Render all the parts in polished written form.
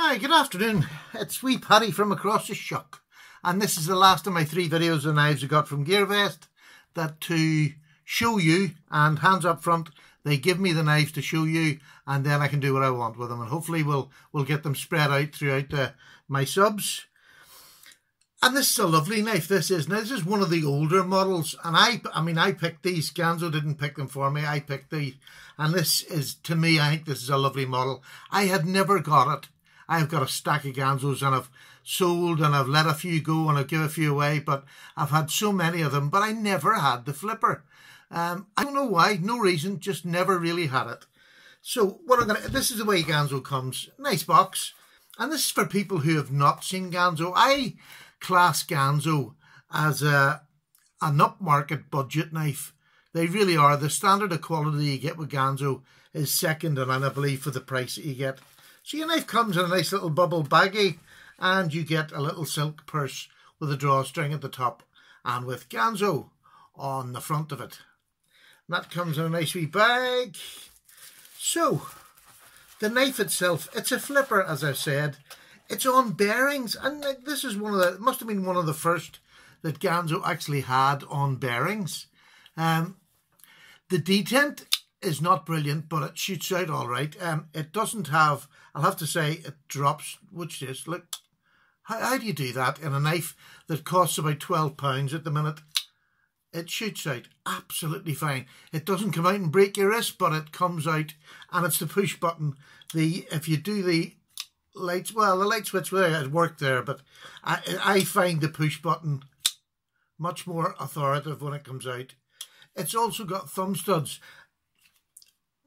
Now, good afternoon. It's wee Paddy from across the shuck, and this is the last of my 3 videos of knives I got from GearVest that to show you, and hands up front, they give me the knives to show you, and then I can do what I want with them, and hopefully we'll get them spread out throughout my subs. And this is a lovely knife. This is one of the older models, and I picked these. Ganzo didn't pick them for me. I picked these, and this is, to me, I think this is a lovely model. I had never got it. I've got a stack of Ganzos, and I've sold, and I've let a few go, and I've given a few away, but I've had so many of them, but I never had the flipper. I don't know why, no reason, just never really had it. So this is the way Ganzo comes. Nice box. And this is for people who have not seen Ganzo. I class Ganzo as an upmarket budget knife. They really are. The standard of quality you get with Ganzo is second to none, I believe, for the price that you get. So your knife comes in a nice little bubble baggie, and you get a little silk purse with a drawstring at the top and with Ganzo on the front of it. And that comes in a nice wee bag. So the knife itself, it's a flipper, as I said. It's on bearings, and this is must have been one of the first that Ganzo actually had on bearings. The detent is not brilliant, but it shoots out all right. It doesn't have, I'll have to say, it drops, which is, look, how do you do that in a knife that costs about £12 at the minute? It shoots out absolutely fine. It doesn't come out and break your wrist, but it comes out, and it's the push button. If you do the lights, well, the light switch there, it worked there, but I find the push button much more authoritative when it comes out. It's also got thumb studs.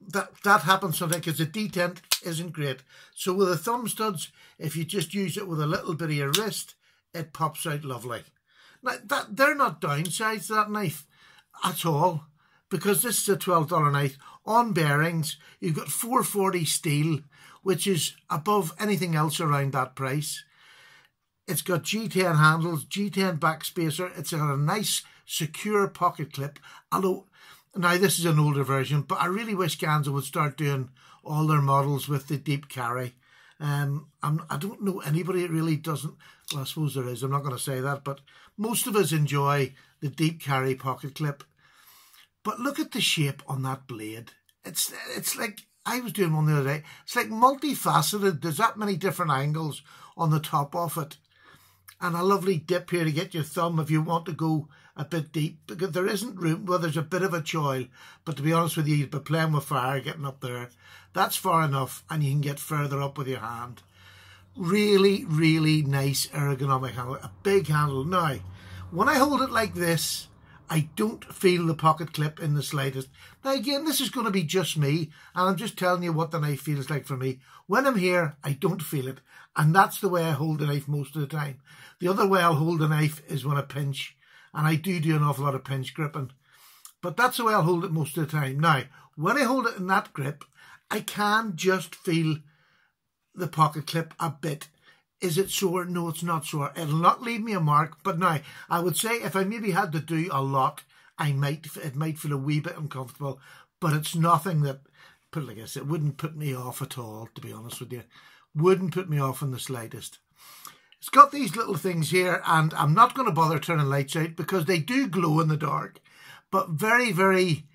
That happens sometimes because the detent isn't great. So with the thumb studs, if you just use it with a little bit of your wrist, it pops out lovely. Now, they're not downsides to that knife at all, because this is a $12 knife. On bearings, you've got 440 steel, which is above anything else around that price. It's got G10 handles, G10 backspacer. It's got a nice, secure pocket clip. Although, now this is an older version, but I really wish Ganzo would start doing all their models with the deep carry. I don't know anybody that really doesn't. Well, I suppose there is. I'm not going to say that, but most of us enjoy the deep carry pocket clip. But look at the shape on that blade. It's like, I was doing one the other day. It's like multifaceted. There's that many different angles on the top of it, and a lovely dip here to get your thumb if you want to go a bit deep, because there isn't room. Well, there's a bit of a choil, but to be honest with you, you'd be playing with fire getting up there. That's far enough, and you can get further up with your hand. Really, really nice ergonomic handle. A big handle. Now, when I hold it like this, I don't feel the pocket clip in the slightest. Now again, this is going to be just me, and I'm just telling you what the knife feels like for me. When I'm here, I don't feel it, and that's the way I hold the knife most of the time. The other way I'll hold the knife is when I pinch, and I do an awful lot of pinch gripping, but that's the way I'll hold it most of the time. Now, when I hold it in that grip, I can just feel the pocket clip a bit. Is it sore? No, it's not sore. It'll not leave me a mark. But now, I would say if I maybe had to do a lot, it might feel a wee bit uncomfortable. But it's nothing that, put it like this, it wouldn't put me off at all, to be honest with you. Wouldn't put me off in the slightest. It's got these little things here, and I'm not going to bother turning lights out because they do glow in the dark, but very, very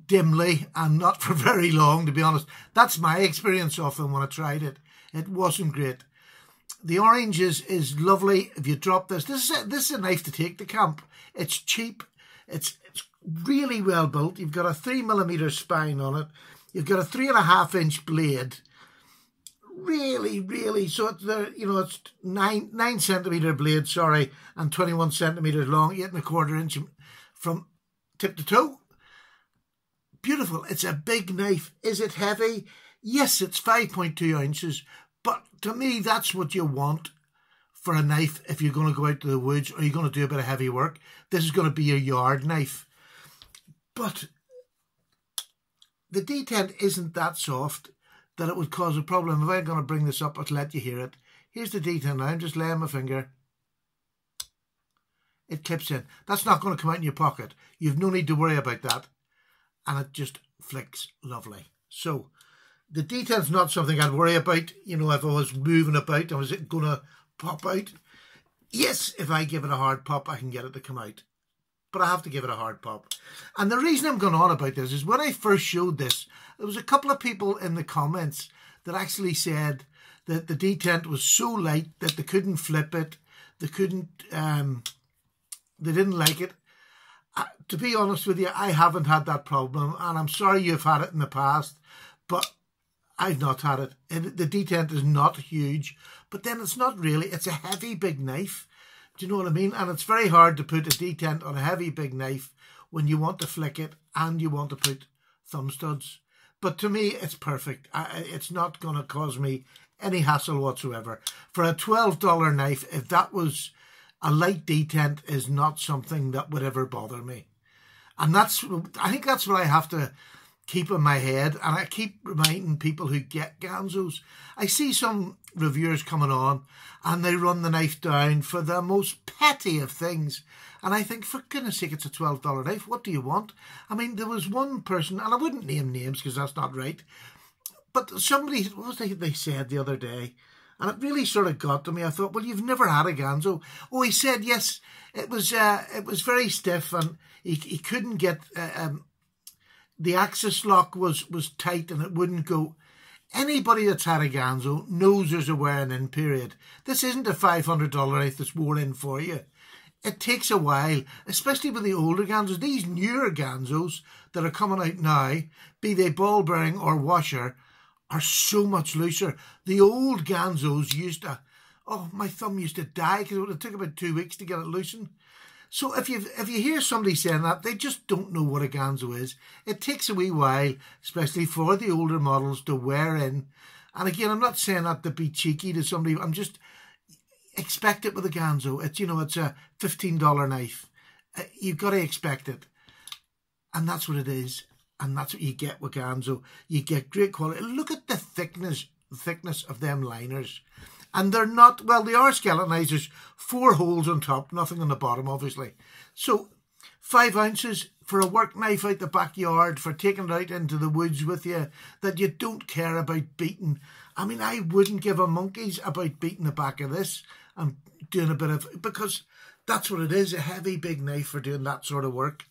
dimly, and not for very long, to be honest. That's my experience of them when I tried it. It wasn't great. The orange is lovely. If you drop this is a knife to take to camp. It's cheap. It's really well built. You've got a 3mm spine on it. You've got a 3.5-inch blade. Really, really. So it's there. You know, it's 9cm blade. Sorry, and 21 centimeters long, 8¼ inch from tip to toe. Beautiful. It's a big knife. Is it heavy? Yes, it's 5.2 ounces. But to me, that's what you want for a knife if you're going to go out to the woods or you're going to do a bit of heavy work. This is going to be your yard knife. But the detent isn't that soft that it would cause a problem. If I'm going to bring this up, I'll let you hear it. Here's the detent now. I'm just laying my finger. It clips in. That's not going to come out in your pocket. You've no need to worry about that. And it just flicks lovely. So The detent's not something I'd worry about. You know, if I was moving about, was it going to pop out? Yes, if I give it a hard pop, I can get it to come out. But I have to give it a hard pop. And the reason I'm going on about this is when I first showed this, there was a couple of people in the comments that actually said that the detent was so light that they couldn't flip it. They couldn't, they didn't like it. To be honest with you, I haven't had that problem. And I'm sorry you've had it in the past, but I've not had it. The detent is not huge, but then it's not really. It's a heavy, big knife. Do you know what I mean? And it's very hard to put a detent on a heavy, big knife when you want to flick it and you want to put thumb studs. But to me, it's perfect. It's not going to cause me any hassle whatsoever. For a $12 knife, if that was a light detent, is not something that would ever bother me. And I think that's what I have to keep in my head. And I keep reminding people who get Ganzos. I see some reviewers coming on and they run the knife down for the most petty of things. And I think, for goodness sake, it's a $12 knife. What do you want? I mean, there was one person, and I wouldn't name names because that's not right, but somebody, what was they said the other day, and it really sort of got to me. I thought, well, you've never had a Ganzo. Oh, he said, yes, it was very stiff, and he couldn't get, the axis lock was tight and it wouldn't go. Anybody that's had a Ganzo knows there's a wearing in period. This isn't a $500 knife that's worn in for you. It takes a while, especially with the older Ganzos. These newer Ganzos that are coming out now, be they ball bearing or washer, are so much looser. The old Ganzos used to, oh, my thumb used to die because it took about 2 weeks to get it loosened. So if you hear somebody saying that, they just don't know what a Ganzo is. It takes a wee while, especially for the older models, to wear in. And again, I'm not saying that to be cheeky to somebody. I'm just, expect it with a Ganzo. It's, you know, it's a $15 knife. You've got to expect it. And that's what it is. And that's what you get with Ganzo. You get great quality. Look at the thickness of them liners. And they're not, well, they are skeletonized. There's 4 holes on top, nothing on the bottom, obviously. So 5 ounces for a work knife out the backyard, for taking it out into the woods with you, that you don't care about beating. I mean, I wouldn't give a monkey's about beating the back of this and doing a bit of, because that's what it is, a heavy, big knife for doing that sort of work.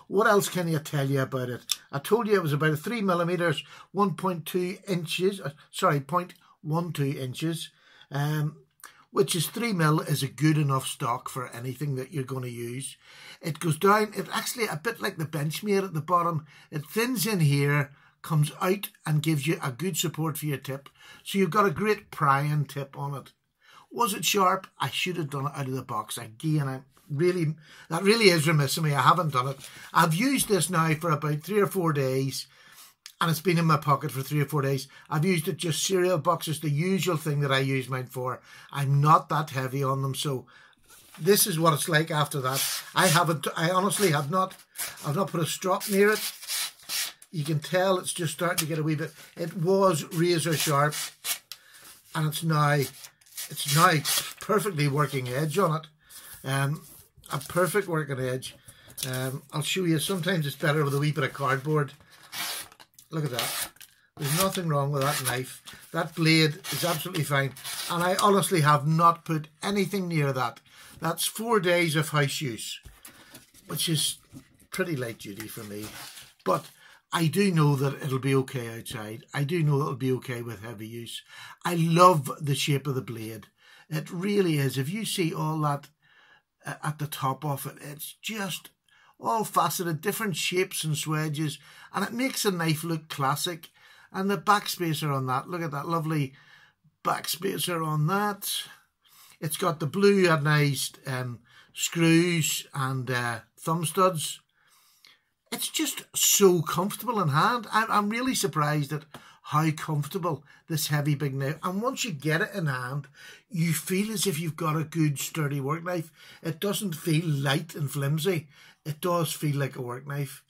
What else can I tell you about it? I told you it was about a 3mm, 1.2 inches, sorry, 0.12 inches, which is 3mm is a good enough stock for anything that you're going to use. It goes down, it's actually a bit like the Benchmade at the bottom. It thins in here, comes out and gives you a good support for your tip. So you've got a great prying tip on it. Was it sharp? I should have done it out of the box. Again, that really is remiss of me. I haven't done it. I've used this now for about 3 or 4 days, and it's been in my pocket for 3 or 4 days. I've used it just cereal boxes, the usual thing that I use mine for. I'm not that heavy on them, so this is what it's like after that. I honestly have not, I've not put a strop near it. You can tell it's just starting to get a wee bit. It was razor sharp, and it's now perfectly working edge on it. A perfect working edge. I'll show you. Sometimes it's better with a wee bit of cardboard. Look at that. There's nothing wrong with that knife. That blade is absolutely fine. And I honestly have not put anything near that. That's 4 days of house use, which is pretty light duty for me. But I do know that it'll be okay outside. I do know it'll be okay with heavy use. I love the shape of the blade. It really is. If you see all that at the top of it, it's just all faceted, different shapes and swedges, and it makes the knife look classic. And the backspacer on that, look at that lovely backspacer on that. It's got the blue anodized screws and thumb studs. It's just so comfortable in hand. I'm really surprised at how comfortable this heavy big knife. And once you get it in hand, you feel as if you've got a good sturdy work knife. It doesn't feel light and flimsy. It does feel like a work knife.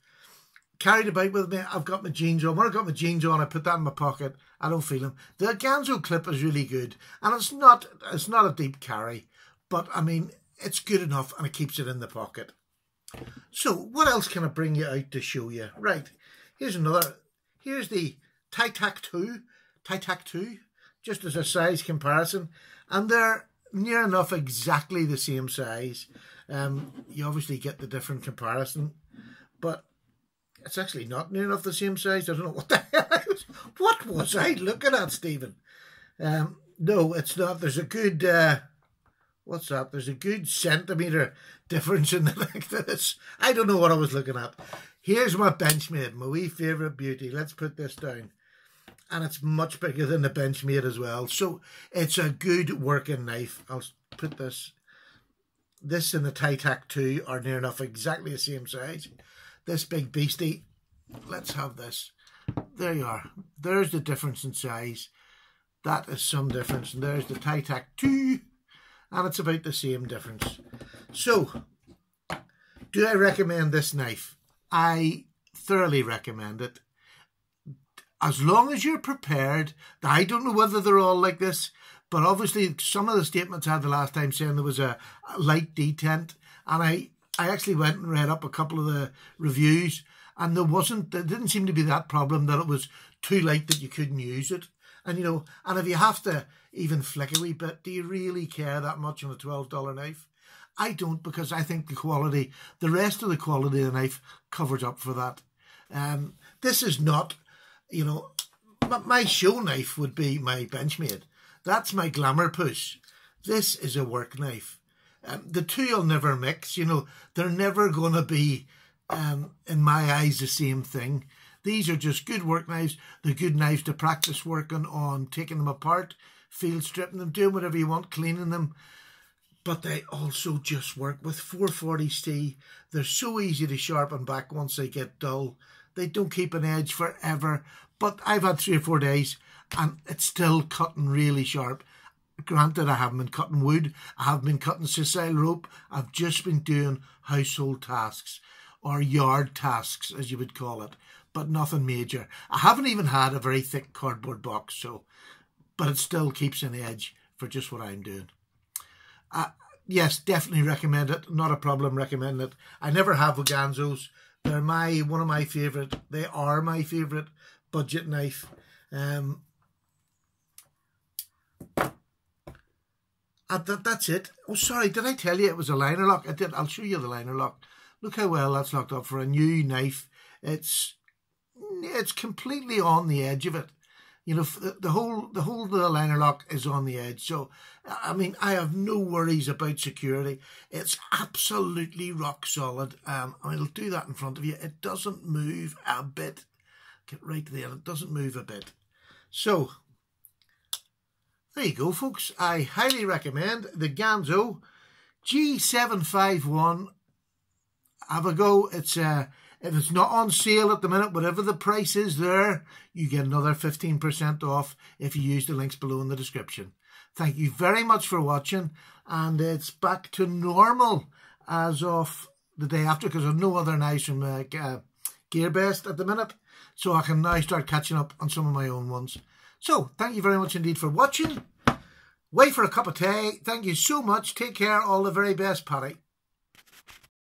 Carried about with me, I've got my jeans on. When I've got my jeans on, I put that in my pocket. I don't feel them. The Ganzo clip is really good. And it's not a deep carry. But, I mean, it's good enough and it keeps it in the pocket. So, what else can I bring you out to show you? Right, here's the Tac 2, just as a size comparison, and they're near enough exactly the same size. You obviously get the different comparison, but it's actually not near enough the same size. I don't know what the hell what was I looking at, Stephen? No, it's not. There's a good, what's that? There's a good centimetre difference in the length of this. I don't know what I was looking at. Here's my Benchmade, my wee favourite beauty. Let's put this down. And it's much bigger than the Benchmade as well. So it's a good working knife. I'll put this and the Tac 2 are near enough exactly the same size. This big beastie, let's have this. There you are. There's the difference in size. That is some difference. And there's the Tac 2. And it's about the same difference. So, do I recommend this knife? I thoroughly recommend it. As long as you're prepared. I don't know whether they're all like this, but obviously some of the statements I had the last time saying there was a light detent, and I actually went and read up a couple of the reviews, and there didn't seem to be that problem that it was too light that you couldn't use it. And you know, and if you have to even flick a wee bit, do you really care that much on a $12 knife? I don't, because I think the rest of the quality of the knife covers up for that. This is not, you know, my show knife would be my Benchmade. That's my glamour push. This is a work knife. The two will never mix, you know. They're never going to be, in my eyes, the same thing. These are just good work knives. They're good knives to practice working on, taking them apart, field stripping them, doing whatever you want, cleaning them. But they also just work with 440C. They're so easy to sharpen back once they get dull. They don't keep an edge forever. But I've had 3 or 4 days and it's still cutting really sharp. Granted, I haven't been cutting wood. I haven't been cutting sisal rope. I've just been doing household tasks, or yard tasks, as you would call it. But nothing major. I haven't even had a very thick cardboard box, but it still keeps an edge for just what I'm doing. Yes, definitely recommend it. Not a problem recommending it. I never have with Ganzos. They're one of my favourite. They are my favourite budget knife. That's it. Oh, sorry, did I tell you it was a liner lock? I did. I'll show you the liner lock. Look how well that's locked up for a new knife. It's completely on the edge of it. You know, the whole of the liner lock is on the edge. So, I mean, I have no worries about security. It's absolutely rock solid. I'll do that in front of you. It doesn't move a bit. Get right there. It doesn't move a bit. So, there you go, folks. I highly recommend the Ganzo G7511. Have a go. If it's not on sale at the minute, whatever the price is there, you get another 15% off if you use the links below in the description. Thank you very much for watching, and it's back to normal as of the day after, because I've no other knives from GearBest at the minute, so I can now start catching up on some of my own ones. So, thank you very much indeed for watching. Wait for a cup of tea. Thank you so much. Take care. All the very best, Paddy.